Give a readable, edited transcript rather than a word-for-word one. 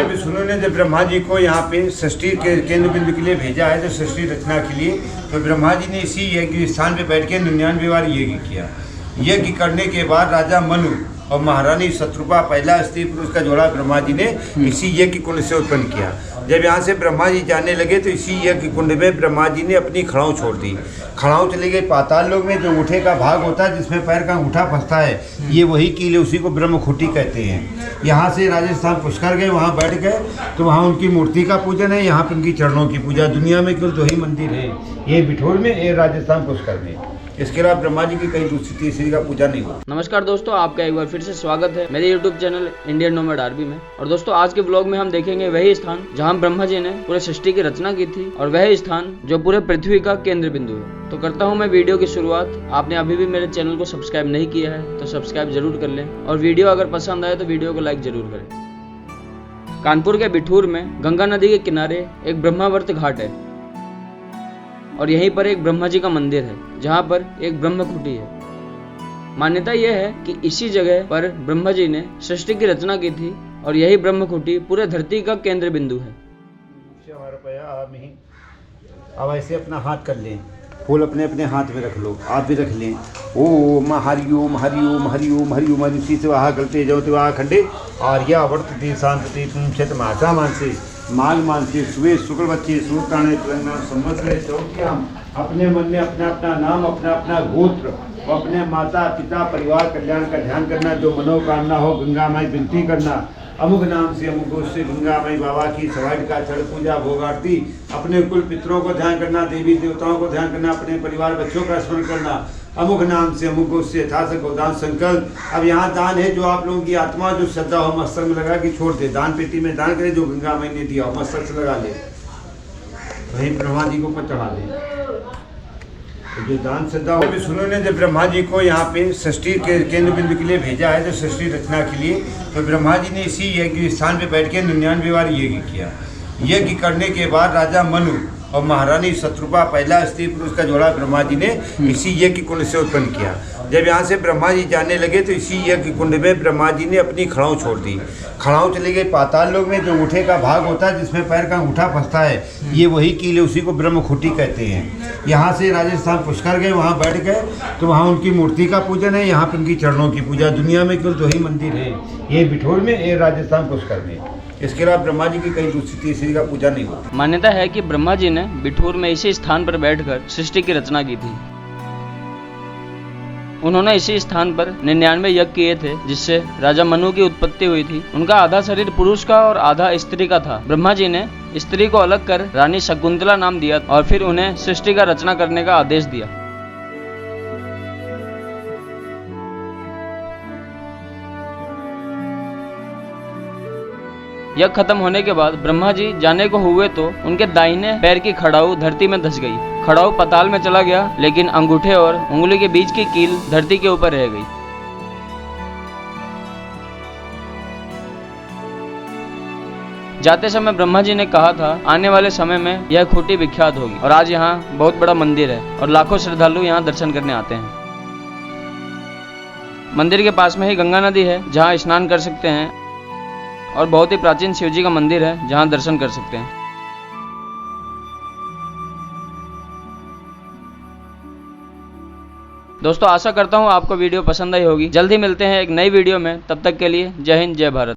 अभी सुनो ने जब ब्रह्मा जी को यहाँ पे सृष्टि के केंद्र बिंदु के लिए भेजा है, तो सृष्टि रचना के लिए, तो ब्रह्मा जी ने इसी यज्ञ स्थान पे बैठ के 99 बार यज्ञ किया। यज्ञ करने के बाद राजा मनु और महारानी शत्रुपा, पहला स्त्री पुरुष का जोड़ा ब्रह्मा जी ने इसी यज्ञ कुंड से उत्पन्न किया। जब यहाँ से ब्रह्मा जी जाने लगे तो इसी यज्ञ कुंड में ब्रह्मा जी ने अपनी खड़ाऊ छोड़ दी। खड़ाऊ चले गए पाताल लोक में, जो अंगूठे का भाग होता है जिसमें पैर का अंगूठा फंसता है, ये वही कील है, उसी को ब्रह्मखुटी कहते हैं। यहाँ से राजस्थान पुष्कर गए, वहाँ बैठ गए तो वहाँ उनकी मूर्ति का पूजन है, यहाँ पर उनकी चरणों की पूजा। दुनिया में केवल 2 ही मंदिर है, ये बिठूर में, ये राजस्थान पुष्कर में। इसके अलावा ब्रह्मा जी की कहीं दूसरी तीसरी का पूजा नहीं हुआ। नमस्कार दोस्तों, आपका एक बार फिर से स्वागत है मेरे YouTube channel Indian nomad RB में। और दोस्तों, आज के ब्लॉग में हम देखेंगे वही स्थान जहां ब्रह्मा जी ने पूरे सृष्टि की रचना की थी, और वह स्थान जो पूरे पृथ्वी का केंद्र बिंदु है। तो करता हूं मैं वीडियो की शुरुआत। आपने अभी भी मेरे चैनल को सब्सक्राइब नहीं किया है तो सब्सक्राइब जरूर कर लें, और वीडियो अगर पसंद आए तो वीडियो को लाइक जरूर करें। कानपुर के बिठूर में गंगा नदी के किनारे एक ब्रह्मावर्त घाट है, और यहीं पर एक ब्रह्मा जी का मंदिर है जहाँ पर एक ब्रह्मखुटी है। मान्यता यह है कि इसी जगह पर ब्रह्मा जी ने सृष्टि की रचना की थी, और यही ब्रह्मखुटी पूरे धरती का केंद्र बिंदु है। अब ऐसे अपना हाथ कर लें, फूल अपने अपने हाथ में रख लो, आप भी रख लें। ओम हरिओम हरिओम हरिओम हरिओम, इसी से वहाँ गलते जाओ तो वहाँ खंडे आर्या वर्तते शांति तुम क्षेत्र मासा मानसे माघ मानसे सुबह शुक्ल बच्चे सूर्य तेलंगाना संवत्सरे चौथ्याम। अपने मन में अपना अपना नाम, अपना अपना गोत्र और अपने माता पिता परिवार कल्याण का ध्यान करना। जो मनोकामना हो गंगा माई विनती करना, अमुक नाम से अमुक से गंगा माई बाबा की सवाइट का छड़ पूजा भोग आरती। अपने कुल पितरों को ध्यान करना, देवी देवताओं को ध्यान करना, अपने परिवार बच्चों का स्मरण करना। अमुक नाम से अमुक से यथास गोदान संकल्प। अब यहाँ दान है, जो आप लोगों की आत्मा जो श्रद्धा हो मस्तक में लगा के छोड़ दे, दान पेटी में दान करे, जो गंगा माई ने दिया हो मस्तक से लगा ले, वहीं ब्रह्मा जी को ऊपर चढ़ा दे। तो जो दान श्रद्धा हो। अभी सुनो ने जब ब्रह्मा जी को यहाँ पे सृष्टि के केंद्र बिंदु के लिए भेजा है, तो सृष्टि रचना के लिए, तो ब्रह्मा जी ने इसी यज्ञ स्थान पे बैठ के 99 बार यज्ञ किया। यज्ञ करने के बाद राजा मनु और महारानी शत्रुपा, पहला स्त्री पुरुष का जोड़ा ब्रह्मा जी ने इसी यज्ञ कुंड से उत्पन्न किया। जब यहाँ से ब्रह्मा जी जाने लगे तो इसी यज्ञ कुंड में ब्रह्मा जी ने अपनी खड़ाऊ छोड़ दी। खड़ाऊ चले गए पाताल लोक में, जो अंगूठे का भाग होता है जिसमें पैर का अंगूठा फंसता है, ये वही कील है, उसी को ब्रह्मखुटी कहते हैं। यहाँ से राजस्थान पुष्कर गए, वहाँ बैठ गए तो वहाँ उनकी मूर्ति का पूजन है, यहाँ पर उनकी चरणों की पूजा। दुनिया में केवल 2 ही मंदिर है, ये बिठूर में, ये राजस्थान पुष्कर में। इसके अलावा ब्रह्मा जी की कहीं दूसरी तीसरी का पूजा नहीं होती। मान्यता है कि ब्रह्मा जी ने बिठूर में इसी स्थान पर बैठकर सृष्टि की रचना की थी। उन्होंने इसी स्थान पर 99 यज्ञ किए थे, जिससे राजा मनु की उत्पत्ति हुई थी। उनका आधा शरीर पुरुष का और आधा स्त्री का था। ब्रह्मा जी ने स्त्री को अलग कर रानी शकुंतला नाम दिया, और फिर उन्हें सृष्टि का रचना करने का आदेश दिया। यज्ञ खत्म होने के बाद ब्रह्मा जी जाने को हुए तो उनके दाहिने पैर की खड़ाऊ धरती में धंस गई। खड़ाऊ पाताल में चला गया, लेकिन अंगूठे और उंगली के बीच की कील धरती के ऊपर रह गई। जाते समय ब्रह्मा जी ने कहा था, आने वाले समय में यह खूंटी विख्यात होगी। और आज यहाँ बहुत बड़ा मंदिर है और लाखों श्रद्धालु यहाँ दर्शन करने आते हैं। मंदिर के पास में ही गंगा नदी है, जहाँ स्नान कर सकते हैं, और बहुत ही प्राचीन शिव जी का मंदिर है जहां दर्शन कर सकते हैं। दोस्तों, आशा करता हूं आपको वीडियो पसंद आई होगी। जल्दी मिलते हैं एक नई वीडियो में, तब तक के लिए जय हिंद जय भारत।